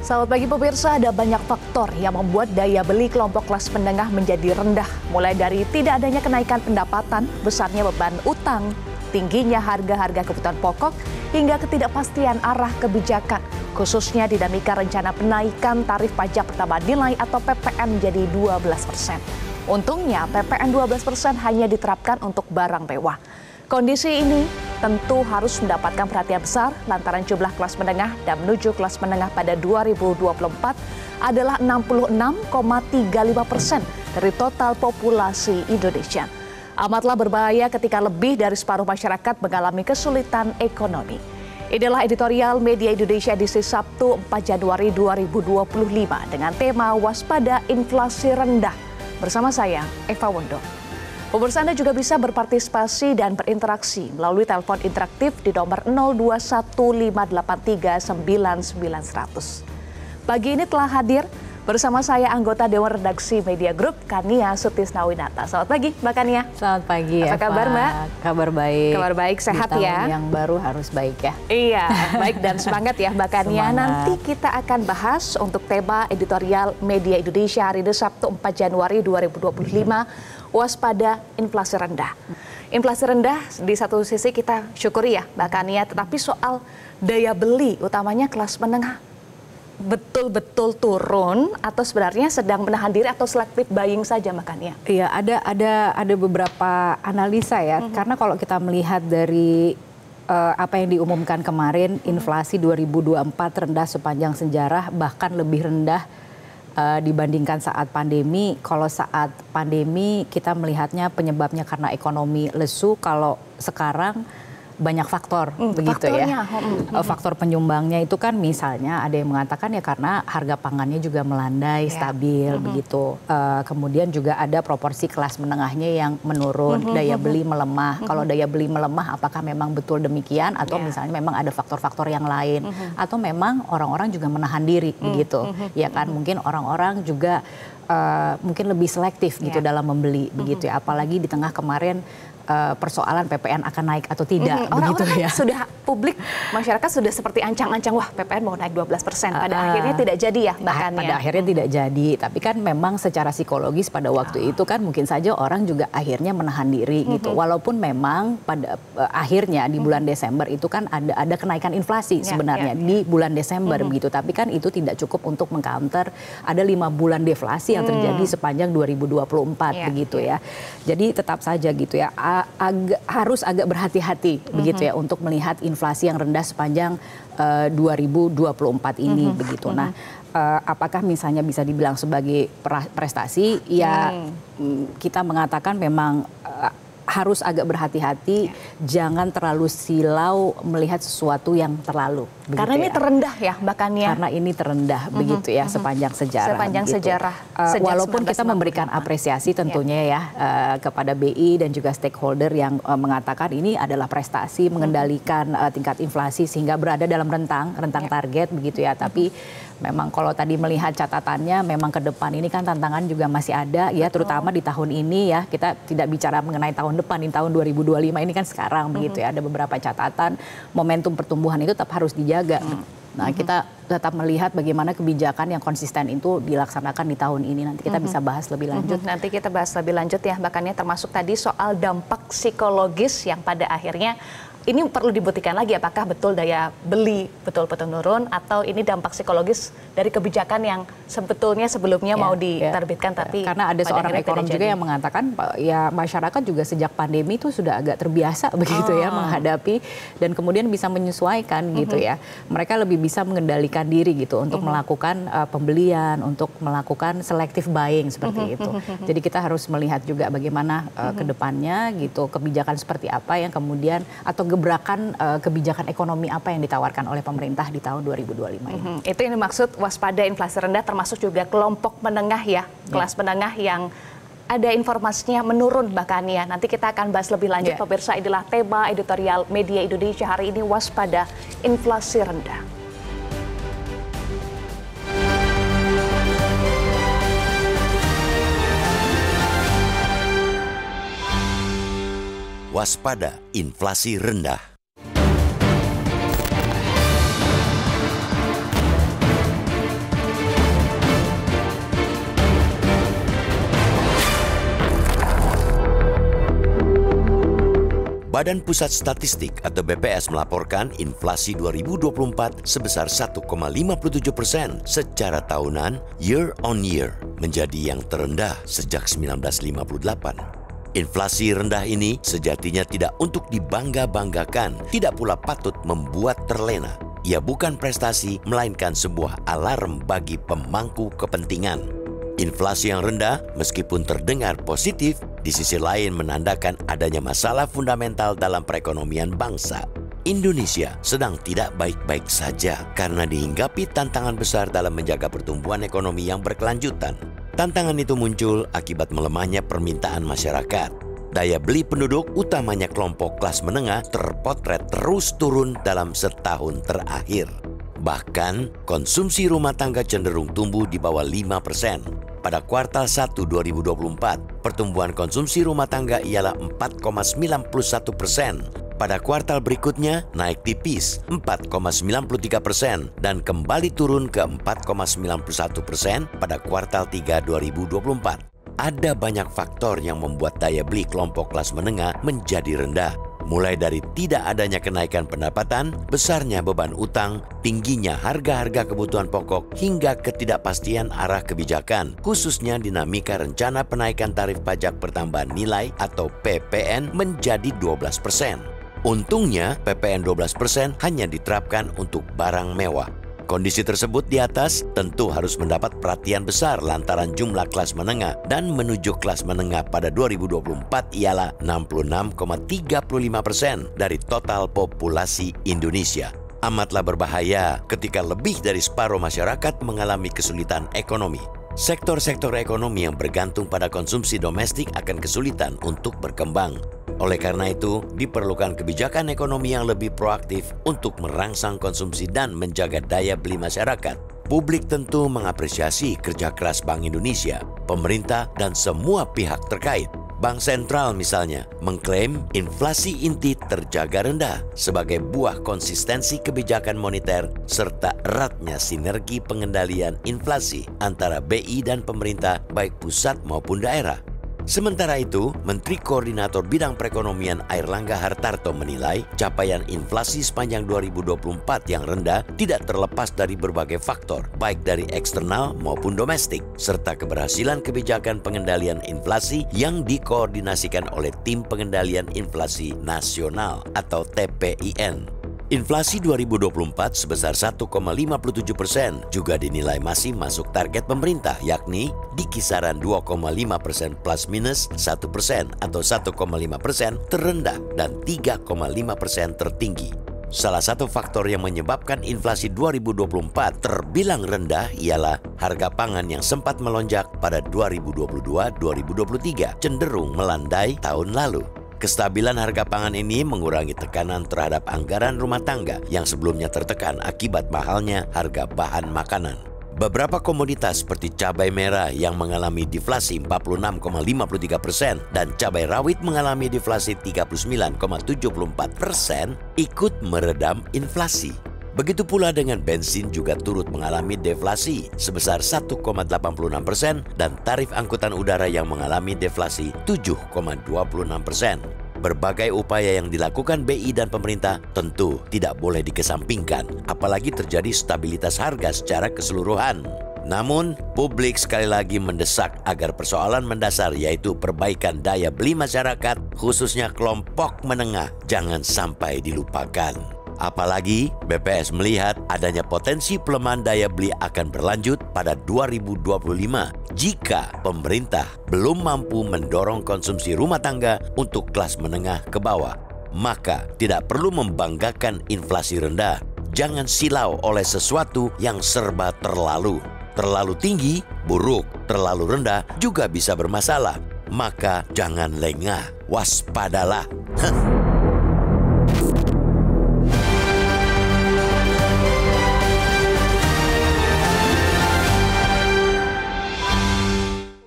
Selamat pagi pemirsa, ada banyak faktor yang membuat daya beli kelompok kelas menengah menjadi rendah. Mulai dari tidak adanya kenaikan pendapatan, besarnya beban utang, tingginya harga-harga kebutuhan pokok, hingga ketidakpastian arah kebijakan. Khususnya dinamika rencana penaikan tarif pajak pertambahan nilai atau PPN menjadi 12%. Untungnya PPN 12% hanya diterapkan untuk barang mewah. Kondisi ini tentu harus mendapatkan perhatian besar lantaran jumlah kelas menengah dan menuju kelas menengah pada 2024 adalah 66,35% dari total populasi Indonesia. Amatlah berbahaya ketika lebih dari separuh masyarakat mengalami kesulitan ekonomi. Inilah editorial Media Indonesia edisi Sabtu 4 Januari 2025 dengan tema Waspada Inflasi Rendah. Bersama saya, Eva Wondo. Pemirsa, Anda juga bisa berpartisipasi dan berinteraksi melalui telepon interaktif di nomor 0215839900. Pagi ini telah hadir bersama saya anggota Dewan Redaksi Media Group, Kania Sutisnawinata. Selamat pagi, Mbak Kania. Selamat pagi, Apa kabar, Mbak? Kabar baik. Kabar baik, sehat di tahun ya. Yang baru harus baik ya. Iya, baik dan semangat ya Mbak Kania. Semangat. Nanti kita akan bahas untuk tema editorial Media Indonesia hari ini Sabtu 4 Januari 2025. Waspada inflasi rendah. Inflasi rendah di satu sisi kita syukuri ya Mbak Kania, tetapi soal daya beli utamanya kelas menengah betul-betul turun atau sebenarnya sedang menahan diri atau selective buying saja Mbak Kania? Iya, ada beberapa analisa ya. Karena kalau kita melihat dari apa yang diumumkan kemarin, inflasi 2024 rendah sepanjang sejarah, bahkan lebih rendah dibandingkan saat pandemi. Kalau saat pandemi kita melihatnya penyebabnya karena ekonomi lesu, kalau sekarang banyak faktor begitu ya. Faktor penyumbangnya itu kan misalnya ada yang mengatakan ya karena harga pangannya juga melandai, stabil begitu. Kemudian juga ada proporsi kelas menengahnya yang menurun, daya beli melemah. Kalau daya beli melemah apakah memang betul demikian atau misalnya memang ada faktor-faktor yang lain atau memang orang-orang juga menahan diri begitu. Ya kan mungkin orang-orang juga mungkin lebih selektif gitu dalam membeli begitu ya. Apalagi di tengah kemarin persoalan PPN akan naik atau tidak begitu ya. Sudah publik masyarakat sudah seperti ancang-ancang wah PPN mau naik 12%. Pada akhirnya tidak jadi ya bahkan ya. Pada akhirnya tidak jadi, tapi kan memang secara psikologis pada waktu itu kan mungkin saja orang juga akhirnya menahan diri gitu. Walaupun memang pada akhirnya di bulan Desember itu kan ada kenaikan inflasi sebenarnya di bulan Desember begitu, tapi kan itu tidak cukup untuk mengcounter ada 5 bulan deflasi yang terjadi sepanjang 2024 begitu ya. Jadi tetap saja gitu ya. Harus agak berhati-hati begitu ya untuk melihat inflasi yang rendah sepanjang 2024 ini begitu. Nah, apakah misalnya bisa dibilang sebagai prestasi? Ya kita mengatakan memang harus agak berhati-hati, jangan terlalu silau melihat sesuatu yang terlalu. Karena ini terendah ya Mbak Kania. Karena ini terendah begitu ya sepanjang sejarah. Sepanjang gitu. sejarah. Walaupun kita memberikan apresiasi tentunya ya kepada BI dan juga stakeholder yang mengatakan ini adalah prestasi mengendalikan tingkat inflasi sehingga berada dalam rentang target begitu ya. Tapi memang kalau tadi melihat catatannya memang ke depan ini kan tantangan juga masih ada ya, terutama di tahun ini ya. Kita tidak bicara mengenai tahun depan, di tahun 2025 ini kan sekarang begitu ya. Ada beberapa catatan, momentum pertumbuhan itu tetap harus dijaga. Nah, kita tetap melihat bagaimana kebijakan yang konsisten itu dilaksanakan di tahun ini. Nanti kita bisa bahas lebih lanjut. Nanti kita bahas lebih lanjut ya Mbak Kania, termasuk tadi soal dampak psikologis yang pada akhirnya ini perlu dibuktikan lagi apakah betul daya beli betul-betul menurun atau ini dampak psikologis dari kebijakan yang sebetulnya sebelumnya mau diterbitkan tapi karena ada seorang ekonom juga yang mengatakan ya masyarakat juga sejak pandemi itu sudah agak terbiasa begitu ya menghadapi dan kemudian bisa menyesuaikan gitu ya. Mereka lebih bisa mengendalikan diri gitu untuk melakukan pembelian, untuk melakukan selective buying seperti itu. Jadi kita harus melihat juga bagaimana ke depannya gitu kebijakan seperti apa yang kemudian atau gebrakan kebijakan ekonomi apa yang ditawarkan oleh pemerintah di tahun 2025 ini. Itu yang dimaksud waspada inflasi rendah, termasuk juga kelompok menengah ya, kelas menengah yang ada informasinya menurun Mbak Kania. Nanti kita akan bahas lebih lanjut pemirsa, inilah tema editorial Media Indonesia hari ini, waspada inflasi rendah. Waspada inflasi rendah. Badan Pusat Statistik atau BPS melaporkan inflasi 2024 sebesar 1,57% secara tahunan year on year, menjadi yang terendah sejak 1958. Inflasi rendah ini sejatinya tidak untuk dibangga-banggakan, tidak pula patut membuat terlena. Ia bukan prestasi, melainkan sebuah alarm bagi pemangku kepentingan. Inflasi yang rendah, meskipun terdengar positif, di sisi lain menandakan adanya masalah fundamental dalam perekonomian bangsa. Indonesia sedang tidak baik-baik saja karena dihinggapi tantangan besar dalam menjaga pertumbuhan ekonomi yang berkelanjutan. Tantangan itu muncul akibat melemahnya permintaan masyarakat. Daya beli penduduk, utamanya kelompok kelas menengah, terpotret terus turun dalam setahun terakhir. Bahkan, konsumsi rumah tangga cenderung tumbuh di bawah 5%. Pada kuartal 1 2024, pertumbuhan konsumsi rumah tangga ialah 4,91%. Pada kuartal berikutnya, naik tipis 4,93% dan kembali turun ke 4,91% pada kuartal 3 2024. Ada banyak faktor yang membuat daya beli kelompok kelas menengah menjadi rendah. Mulai dari tidak adanya kenaikan pendapatan, besarnya beban utang, tingginya harga-harga kebutuhan pokok, hingga ketidakpastian arah kebijakan, khususnya dinamika rencana penaikan tarif pajak pertambahan nilai atau PPN menjadi 12%. Untungnya, PPN 12% hanya diterapkan untuk barang mewah. Kondisi tersebut di atas tentu harus mendapat perhatian besar lantaran jumlah kelas menengah dan menuju kelas menengah pada 2024 ialah 66,35% dari total populasi Indonesia. Amatlah berbahaya ketika lebih dari separuh masyarakat mengalami kesulitan ekonomi. Sektor-sektor ekonomi yang bergantung pada konsumsi domestik akan kesulitan untuk berkembang. Oleh karena itu, diperlukan kebijakan ekonomi yang lebih proaktif untuk merangsang konsumsi dan menjaga daya beli masyarakat. Publik tentu mengapresiasi kerja keras Bank Indonesia, pemerintah, dan semua pihak terkait. Bank Sentral misalnya mengklaim inflasi inti terjaga rendah sebagai buah konsistensi kebijakan moneter serta eratnya sinergi pengendalian inflasi antara BI dan pemerintah baik pusat maupun daerah. Sementara itu, Menteri Koordinator Bidang Perekonomian Airlangga Hartarto menilai capaian inflasi sepanjang 2024 yang rendah tidak terlepas dari berbagai faktor, baik dari eksternal maupun domestik, serta keberhasilan kebijakan pengendalian inflasi yang dikoordinasikan oleh Tim Pengendalian Inflasi Nasional atau TPIN. Inflasi 2024 sebesar 1,57% juga dinilai masih masuk target pemerintah, yakni di kisaran 2,5% plus minus 1% atau 1,5% terendah dan 3,5% tertinggi. Salah satu faktor yang menyebabkan inflasi 2024 terbilang rendah ialah harga pangan yang sempat melonjak pada 2022-2023 cenderung melandai tahun lalu. Kestabilan harga pangan ini mengurangi tekanan terhadap anggaran rumah tangga yang sebelumnya tertekan akibat mahalnya harga bahan makanan. Beberapa komoditas seperti cabai merah yang mengalami deflasi 46,53% dan cabai rawit mengalami deflasi 39,74% ikut meredam inflasi. Begitu pula dengan bensin juga turut mengalami deflasi sebesar 1,86% dan tarif angkutan udara yang mengalami deflasi 7,26%. Berbagai upaya yang dilakukan BI dan pemerintah tentu tidak boleh dikesampingkan, apalagi terjadi stabilitas harga secara keseluruhan. Namun, publik sekali lagi mendesak agar persoalan mendasar yaitu perbaikan daya beli masyarakat, khususnya kelompok menengah, jangan sampai dilupakan. Apalagi BPS melihat adanya potensi pelemahan daya beli akan berlanjut pada 2025 jika pemerintah belum mampu mendorong konsumsi rumah tangga untuk kelas menengah ke bawah. Maka tidak perlu membanggakan inflasi rendah. Jangan silau oleh sesuatu yang serba terlalu. Terlalu tinggi, buruk. Terlalu rendah juga bisa bermasalah. Maka jangan lengah, waspadalah.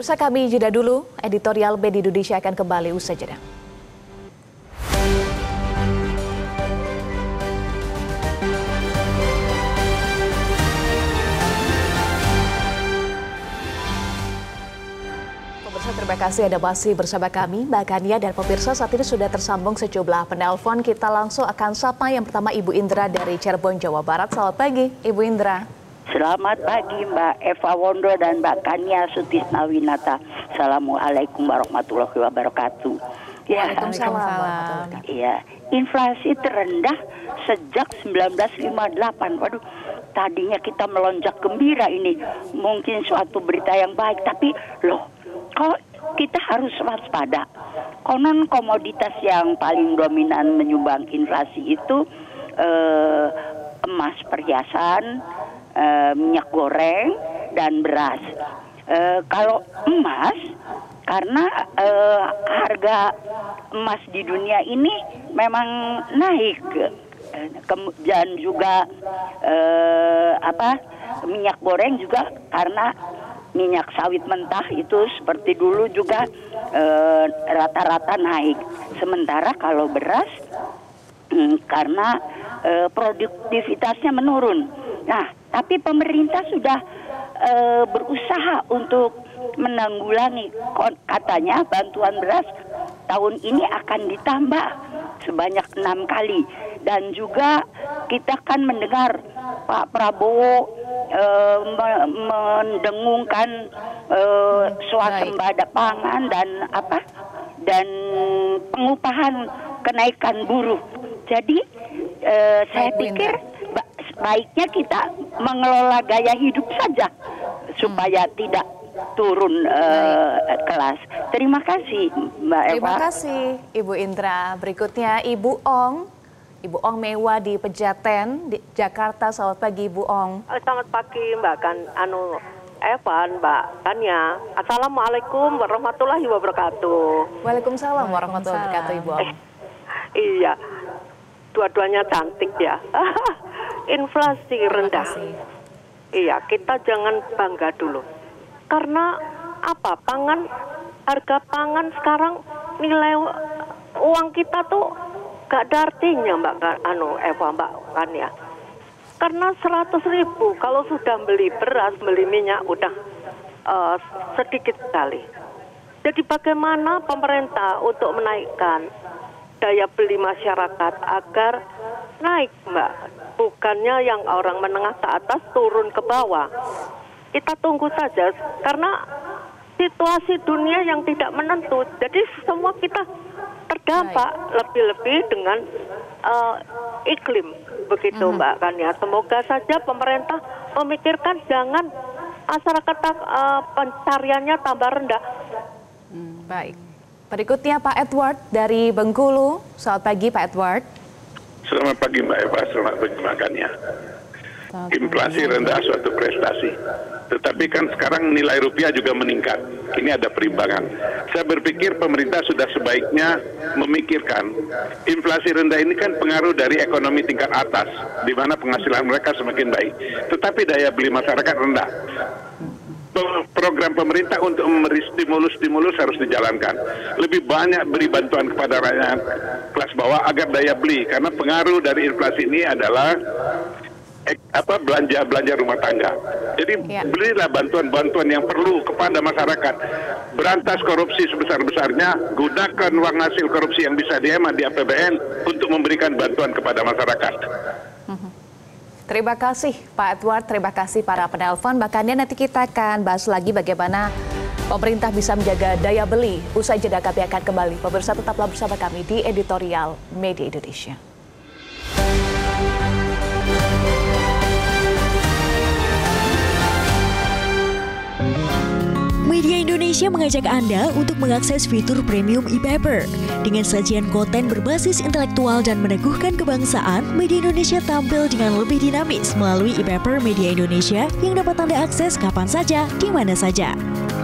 Pemirsa, kami jeda dulu, editorial BD Indonesia akan kembali usai jeda. Pemirsa, Terima kasih Anda masih bersama kami, Mbak Kania dan pemirsa. Saat ini sudah tersambung sejumlah penelpon. Kita langsung akan sapa yang pertama Ibu Indra dari Cirebon, Jawa Barat. Selamat pagi, Ibu Indra. Selamat pagi Mbak Eva Wondo dan Mbak Kania Sutisnawinata. Assalamualaikum warahmatullahi wabarakatuh. Waalaikumsalam. Iya, inflasi terendah sejak 1958. Waduh, tadinya kita melonjak gembira ini. Mungkin suatu berita yang baik, tapi loh, kok kita harus waspada. Konon komoditas yang paling dominan menyumbang inflasi itu emas perhiasan, minyak goreng, dan beras. Kalau emas, karena harga emas di dunia ini memang naik, dan juga minyak goreng juga karena minyak sawit mentah itu seperti dulu juga rata-rata naik. Sementara kalau beras karena produktivitasnya menurun. Nah, tapi pemerintah sudah berusaha untuk menanggulangi. Katanya bantuan beras tahun ini akan ditambah sebanyak 6 kali. Dan juga kita kan mendengar Pak Prabowo mendengungkan swasembada pangan dan pengupahan kenaikan buruh. Jadi saya pikir baiknya kita mengelola gaya hidup saja supaya tidak turun kelas. Terima kasih Mbak Eva. Terima kasih Ibu Indra. Berikutnya Ibu Ong. Ibu Ong Mewah di Pejaten, di Jakarta. Selamat pagi Ibu Ong. Selamat pagi Mbak Evan, Mbak Kania. Assalamualaikum warahmatullahi wabarakatuh. Waalaikumsalam warahmatullahi wabarakatuh Ibu Ong. Iya, dua-duanya cantik ya. Inflasi rendah. Iya, kita jangan bangga dulu. Karena apa? Harga pangan sekarang nilai uang kita tuh gak ada artinya Mbak Mbak Kania. Karena 100.000 kalau sudah beli beras, beli minyak udah sedikit sekali. Jadi bagaimana pemerintah untuk menaikkan daya beli masyarakat agar naik Mbak? Bukannya yang orang menengah ke atas turun ke bawah. Kita tunggu saja karena situasi dunia yang tidak menentu. Jadi semua kita terdampak lebih-lebih dengan iklim begitu Mbak Kania. Semoga saja pemerintah memikirkan jangan masyarakat pencariannya tambah rendah. Baik. Berikutnya Pak Edward dari Bengkulu. Selamat pagi Pak Edward. Selamat pagi Mbak Eva, selamat pagi Mbak Kania. Inflasi rendah suatu prestasi. Tetapi kan sekarang nilai rupiah juga meningkat. Ini ada perimbangan. Saya berpikir pemerintah sudah sebaiknya memikirkan inflasi rendah ini kan pengaruh dari ekonomi tingkat atas, di mana penghasilan mereka semakin baik. Tetapi daya beli masyarakat rendah. Program pemerintah untuk memberi stimulus harus dijalankan. Lebih banyak beri bantuan kepada rakyat kelas bawah agar daya beli, karena pengaruh dari inflasi ini adalah belanja rumah tangga. Jadi belilah bantuan-bantuan yang perlu kepada masyarakat. Berantas korupsi sebesar-besarnya, gunakan uang hasil korupsi yang bisa dihemat di APBN untuk memberikan bantuan kepada masyarakat. Terima kasih Pak Edward, terima kasih para penelpon. Bahkan nanti kita akan bahas lagi bagaimana pemerintah bisa menjaga daya beli. Usai jeda kami akan kembali. Pemirsa tetaplah bersama kami di Editorial Media Indonesia. Media Indonesia mengajak Anda untuk mengakses fitur premium e-paper. Dengan sajian konten berbasis intelektual dan meneguhkan kebangsaan, Media Indonesia tampil dengan lebih dinamis melalui e-paper Media Indonesia yang dapat Anda akses kapan saja, di mana saja.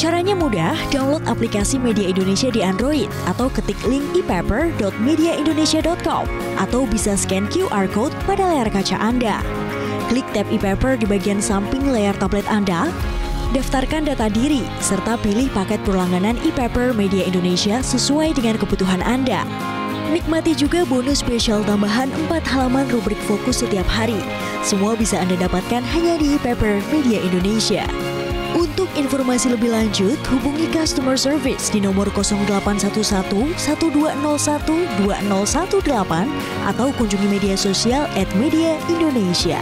Caranya mudah, download aplikasi Media Indonesia di Android atau ketik link e-paper.mediaindonesia.com atau bisa scan QR code pada layar kaca Anda. Klik tab e-paper di bagian samping layar tablet Anda. Daftarkan data diri, serta pilih paket perlangganan e-paper Media Indonesia sesuai dengan kebutuhan Anda. Nikmati juga bonus spesial tambahan 4 halaman rubrik fokus setiap hari. Semua bisa Anda dapatkan hanya di e-paper Media Indonesia. Untuk informasi lebih lanjut, hubungi customer service di nomor 0811 1201 2018 atau kunjungi media sosial @mediaindonesia.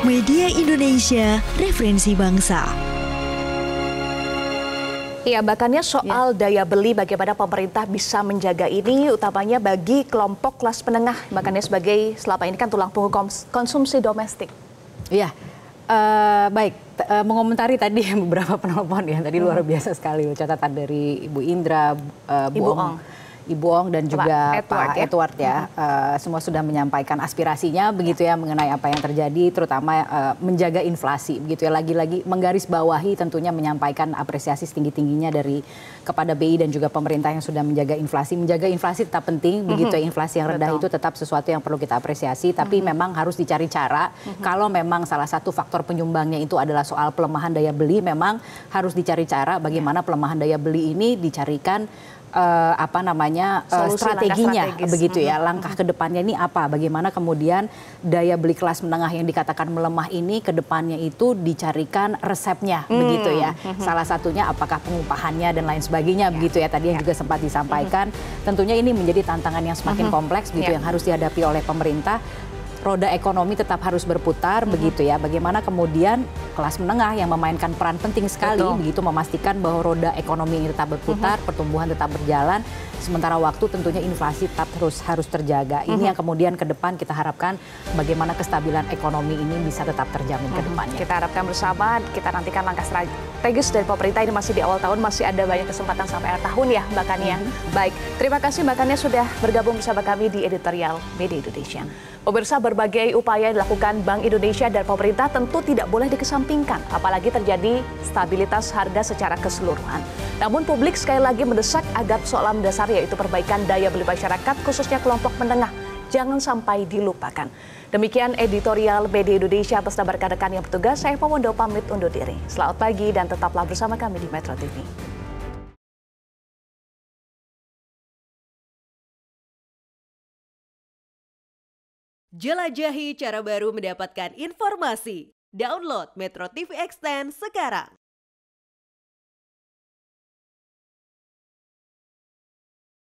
Media Indonesia, referensi bangsa. Ya, bahkannya soal daya beli, bagaimana pemerintah bisa menjaga ini, utamanya bagi kelompok kelas menengah, bahkannya sebagai selama ini kan tulang punggung konsumsi domestik. Iya, baik. Mengomentari tadi beberapa penelpon ya, tadi luar biasa sekali catatan dari Ibu Indra, Ibu Ong dan juga Pak Edward ya, semua sudah menyampaikan aspirasinya begitu ya mengenai apa yang terjadi, terutama menjaga inflasi begitu ya, lagi-lagi menggarisbawahi tentunya menyampaikan apresiasi setinggi-tingginya kepada BI dan juga pemerintah yang sudah menjaga inflasi tetap penting begitu ya, inflasi yang rendah itu tetap sesuatu yang perlu kita apresiasi, tapi memang harus dicari cara kalau memang salah satu faktor penyumbangnya itu adalah soal pelemahan daya beli, memang harus dicari cara bagaimana pelemahan daya beli ini dicarikan strateginya begitu ya, langkah ke depannya ini apa, bagaimana kemudian daya beli kelas menengah yang dikatakan melemah ini ke depannya itu dicarikan resepnya begitu ya, salah satunya apakah pengupahannya dan lain sebagainya begitu ya, tadi yang juga sempat disampaikan, tentunya ini menjadi tantangan yang semakin kompleks begitu yang harus dihadapi oleh pemerintah. Roda ekonomi tetap harus berputar begitu ya. Bagaimana kemudian kelas menengah yang memainkan peran penting sekali begitu memastikan bahwa roda ekonomi ini tetap berputar, pertumbuhan tetap berjalan, sementara waktu tentunya inflasi tetap harus terjaga. Ini yang kemudian ke depan kita harapkan bagaimana kestabilan ekonomi ini bisa tetap terjamin ke depannya. Kita harapkan bersama, kita nantikan langkah strategis dari pemerintah, ini masih di awal tahun, masih ada banyak kesempatan sampai akhir tahun ya Mbak Kania. Baik, terima kasih Mbak Kania sudah bergabung bersama kami di editorial Media Indonesia. Pemirsa, berbagai upaya yang dilakukan Bank Indonesia dan pemerintah tentu tidak boleh dikesampingkan, apalagi terjadi stabilitas harga secara keseluruhan. Namun publik sekali lagi mendesak agar persoalan mendasar yaitu perbaikan daya beli masyarakat, khususnya kelompok menengah, jangan sampai dilupakan. Demikian editorial Media Indonesia atas nama rekan-rekan yang bertugas, saya Pomondo pamit undur diri. Selamat pagi dan tetaplah bersama kami di Metro TV. Jelajahi cara baru mendapatkan informasi. Download Metro TV Extend sekarang.